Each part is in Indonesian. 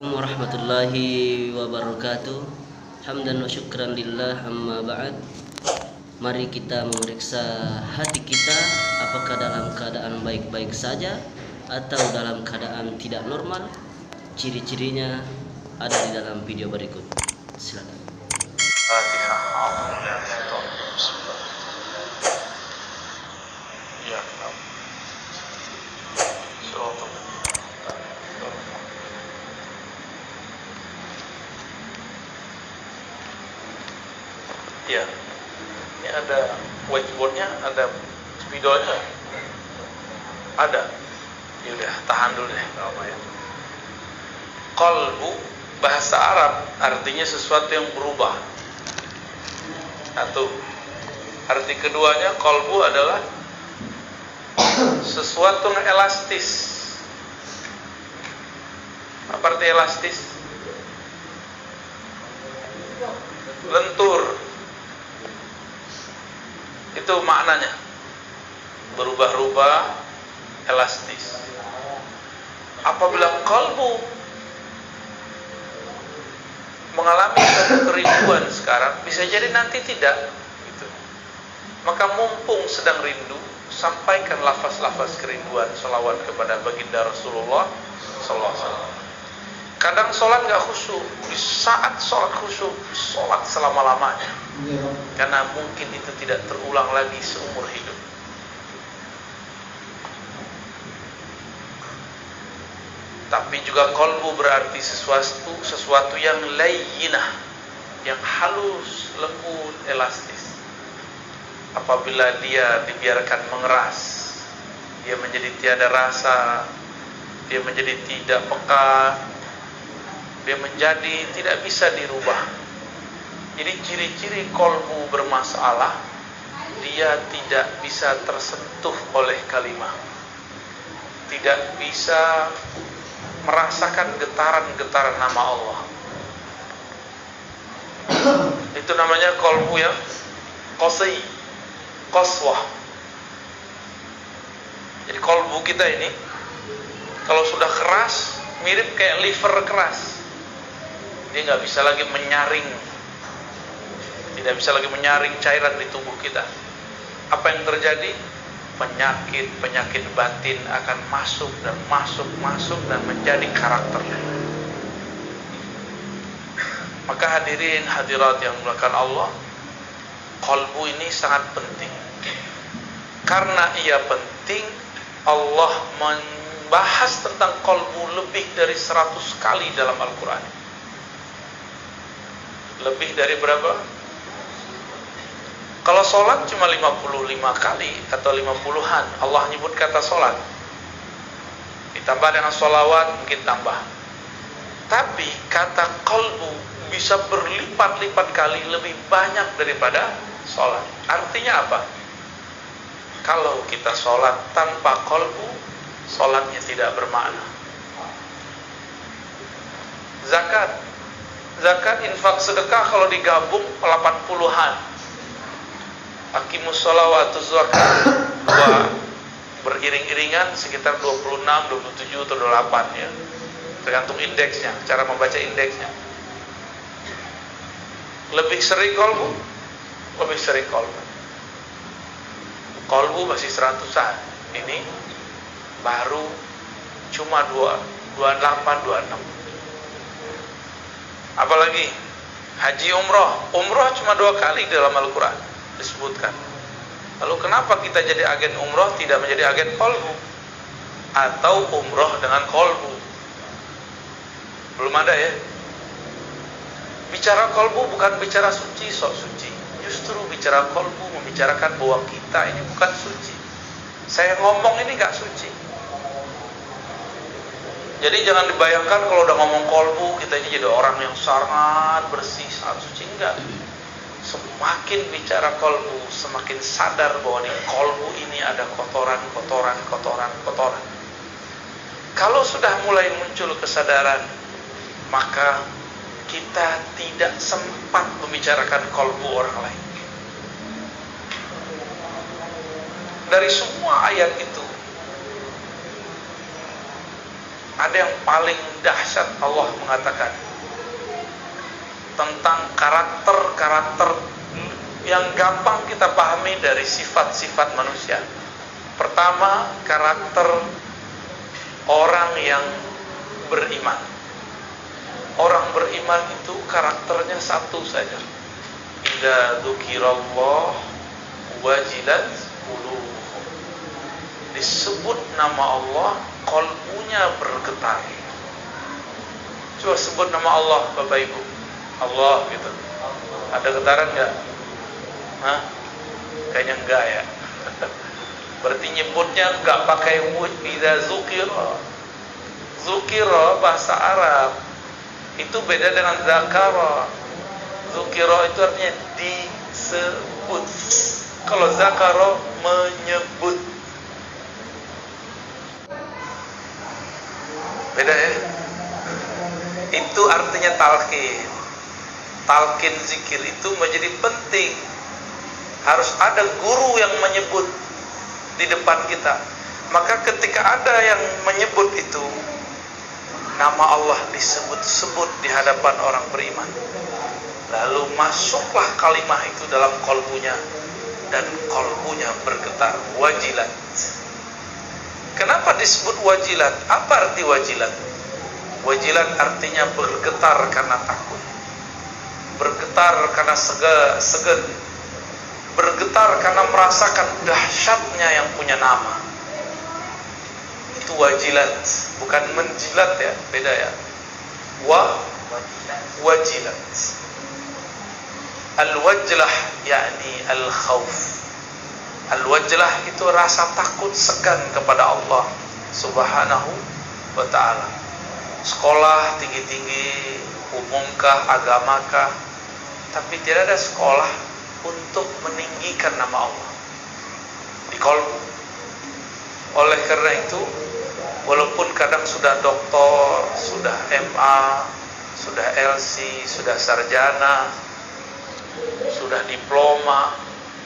Warahmatullahi wabarakatuh. Hamdan wa syukran lillah, amma ba'd. Mari kita memeriksa hati kita, apakah dalam keadaan baik-baik saja atau dalam keadaan tidak normal. Ciri-cirinya ada di dalam video berikut. Silakan. Ya, ini ada whiteboardnya, ada spidolnya, ada. Ya udah, tahan dulu deh, apa ya. Qalbu bahasa Arab artinya sesuatu yang berubah. Satu. Arti keduanya qalbu adalah sesuatu yang elastis. Apa arti elastis? Lentur. Itu maknanya, berubah-ubah, elastis. Apabila kalbu mengalami satu kerinduan sekarang, bisa jadi nanti tidak gitu. Maka mumpung sedang rindu, sampaikan lafaz-lafaz kerinduan, sholawat kepada baginda Rasulullah sallallahu alaihi wasallam. Kadang sholat gak khusyuk, di saat sholat khusyuk, sholat selama-lamanya, karena mungkin itu tidak terulang lagi seumur hidup. Tapi juga qalbu berarti sesuatu yang layyinah, yang halus, lembut, elastis. Apabila dia dibiarkan mengeras, dia menjadi tiada rasa, dia menjadi tidak peka, dia menjadi tidak bisa dirubah. Jadi ciri-ciri qalbu bermasalah, dia tidak bisa tersentuh oleh kalimah, tidak bisa merasakan getaran-getaran nama Allah. Itu namanya qalbu yang qasyi, qaswah. Jadi qalbu kita ini kalau sudah keras, mirip kayak liver keras. Dia nggak bisa lagi menyaring, tidak bisa lagi menyaring cairan di tubuh kita. Apa yang terjadi? Penyakit batin akan masuk dan menjadi karakternya. Maka hadirin hadirat yang dimuliakan Allah, qalbu ini sangat penting. Karena ia penting, Allah membahas tentang qalbu lebih dari 100 kali dalam Al-Quran. Lebih dari berapa? Kalau sholat cuma 55 kali atau 50-an Allah nyebut kata sholat. Ditambah dengan sholawat mungkin tambah. Tapi kata qalbu bisa berlipat-lipat kali lebih banyak daripada sholat. Artinya apa? Kalau kita sholat tanpa qalbu, sholatnya tidak bermakna. Zakat, infak, sedekah kalau digabung 80-an. Aqimus sholawat wa zakat, dua beriring-iringan sekitar 26, 27 atau 28 ya. Tergantung indeksnya, cara membaca indeksnya. Lebih sering qalbu, lebih sering qalbu. Qalbu masih 100-an. Ini baru cuma 28, 26. Apalagi haji umroh cuma 2 kali dalam Al-Quran disebutkan. Lalu kenapa kita jadi agen umroh tidak menjadi agen qalbu? Atau umroh dengan qalbu? Belum ada ya. Bicara qalbu bukan bicara suci, sok suci. Justru bicara qalbu membicarakan bahwa kita ini bukan suci. Saya ngomong ini gak suci. Jadi jangan dibayangkan kalau udah ngomong qalbu kita ini jadi orang yang sangat bersih, sangat suci. Enggak. Semakin bicara qalbu, semakin sadar bahwa di qalbu ini ada kotoran. Kalau sudah mulai muncul kesadaran, maka kita tidak sempat membicarakan qalbu orang lain. Dari semua ayat itu, ada yang paling dahsyat. Allah mengatakan tentang karakter-karakter yang gampang kita pahami dari sifat-sifat manusia. Pertama, karakter orang yang beriman. Orang beriman itu karakternya satu saja. Idza dzukirallah wajilat qulubuhum. Disebut nama Allah, qalbunya bergetar. Coba sebut nama Allah, Bapak Ibu. Allah gitu. Ada getaran enggak? Hah? Kayaknya enggak ya. Berarti nyebutnya enggak pakai idza dzukira. Dzukira bahasa Arab itu beda dengan zakara. Dzukira itu artinya disebut. Kalau zakara menyebut. Beda ya? Itu artinya talqin. Talqin zikir itu menjadi penting. Harus ada guru yang menyebut di depan kita. Maka ketika ada yang menyebut itu, nama Allah disebut-sebut di hadapan orang beriman, lalu masuklah kalimah itu dalam kolbunya, dan kolbunya bergetar. Wajilat. Kenapa disebut wajilat? Apa arti wajilat? Wajilat artinya bergetar karena takut, bergetar karena segan, bergetar karena merasakan dahsyatnya yang punya nama. Itu wajilat, bukan menjilat ya, beda ya. Wajilat. Al-wajlah yakni al-khauf. Al-wajlah itu rasa takut, segan kepada Allah Subhanahu wa ta'ala. Sekolah tinggi-tinggi, umumkah, agamakah, tapi tidak ada sekolah untuk meninggikan nama Allah di kolbu. Oleh karena itu, walaupun kadang sudah doktor, sudah MA, sudah LC, sudah sarjana, sudah diploma,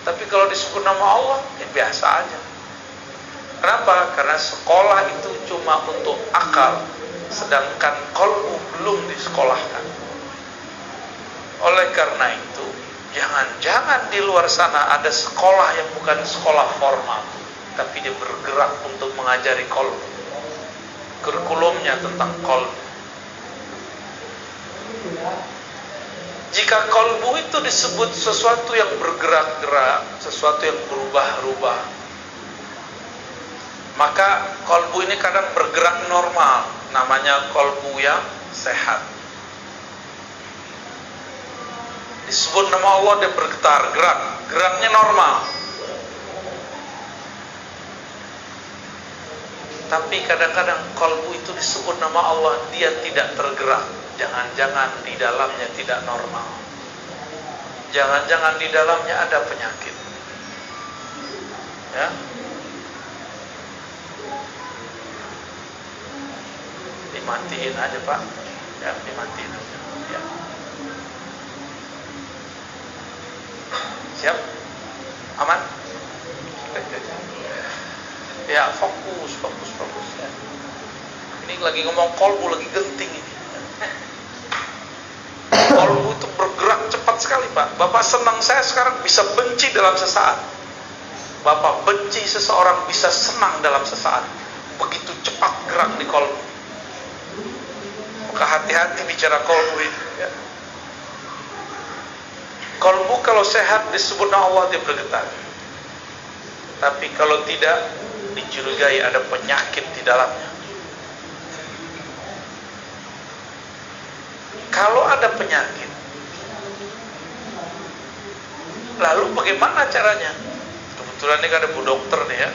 tapi kalau disebut nama Allah, ya biasa aja. Kenapa? Karena sekolah itu cuma untuk akal, sedangkan kolbu belum disekolahkan. Oleh karena itu, jangan-jangan di luar sana ada sekolah yang bukan sekolah formal, tapi dia bergerak untuk mengajari kolbu. Kurikulumnya tentang kolbu. Jika kolbu itu disebut sesuatu yang bergerak-gerak, sesuatu yang berubah-ubah, maka kolbu ini kadang bergerak normal, namanya kolbu yang sehat. Disebut nama Allah, dia bergetar, geraknya normal. Tapi kadang-kadang kolbu itu disebut nama Allah, dia tidak tergerak. Jangan-jangan di dalamnya tidak normal. Jangan-jangan di dalamnya ada penyakit. Ya. Dimatiin aja Pak. Ya, dimatiin aja. Ya. Siap? Aman? Ya, fokus ya. Ini lagi ngomong kolbu, lagi genting ini. Kolbu itu bergerak cepat sekali Pak. Bapak senang, saya sekarang bisa benci dalam sesaat. Bapak benci seseorang bisa senang dalam sesaat. Begitu cepat gerak di kolbu. Maka hati-hati bicara kolbu ini ya. Kolbu kalau sehat disebut nama Allah, dia bergetar. Tapi kalau tidak, dicurigai ada penyakit di dalamnya. Kalau ada penyakit, lalu bagaimana caranya? Kebetulan ini ada Bu Dokter nih ya.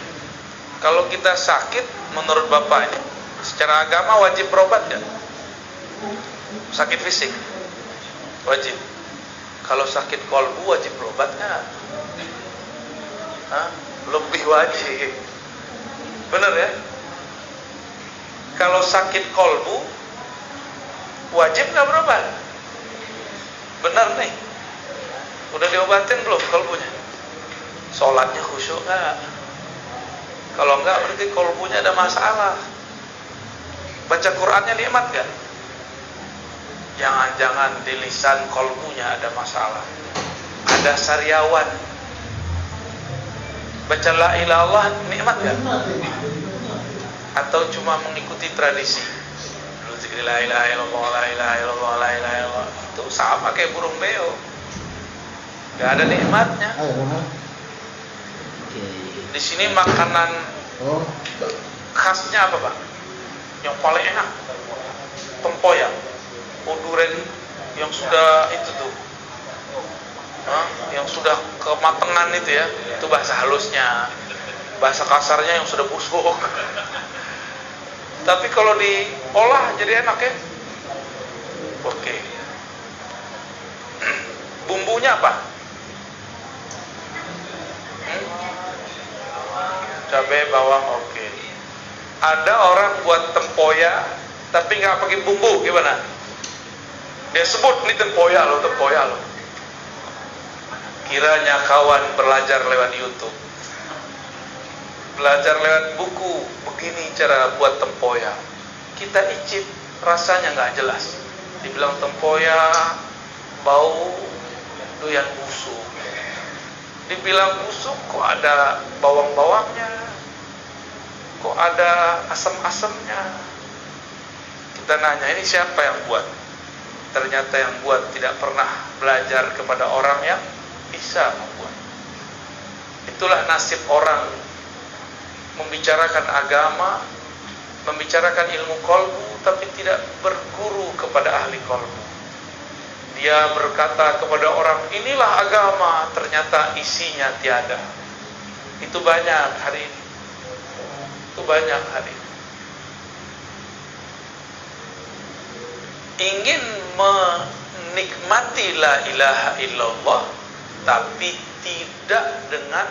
Kalau kita sakit, menurut Bapak ini, secara agama wajib berobat ya? Sakit fisik wajib. Kalau sakit kolbu wajib berobat nggak? Lebih wajib. Bener ya? Kalau sakit kolbu wajib nggak berobat? Bener nih. Udah diobatin belum kolbunya? Sholatnya khusyuk nggak? Kalau nggak berarti kolbunya ada masalah. Baca Qurannya nikmat gak? Jangan-jangan di lisan kolbunya ada masalah, ada sariawan. Baca la ilaha illallah nikmat gak? Atau cuma mengikuti tradisi? Lu zikir la ilaha illallah, la ilaha illallah, la ilaha illallah. Itu sama kayak burung beo, gak ada nikmatnya. Di sini makanan khasnya apa, Pak? Yang paling enak tempoyak, duren yang sudah itu tuh, yang sudah kematangan itu ya, itu bahasa halusnya. Bahasa kasarnya yang sudah busuk. Tapi kalau diolah jadi enak ya. Oke. Bumbunya apa? Cabai, bawang, oke. Ada orang buat tempoyak tapi nggak pakai bumbu, gimana? Dia sebut ini tempoyak loh, tempoyak loh. Kiranya kawan belajar lewat YouTube, belajar lewat buku, begini cara buat tempoyak. Kita icip, rasanya nggak jelas. Dibilang tempoyak bau doyan busuk. Dibilang busuk, kok ada bawang-bawangnya, kok ada asam-asamnya. Kita nanya, ini siapa yang buat? Ternyata yang buat tidak pernah belajar kepada orang yang bisa membuat. Itulah nasib orang membicarakan agama, membicarakan ilmu kolbu, tapi tidak berguru kepada ahli kolbu. Dia berkata kepada orang, inilah agama, ternyata isinya tiada. Itu banyak hari ini. Itu banyak hari ini. Ingin menikmati la ilaha illallah, tapi tidak dengan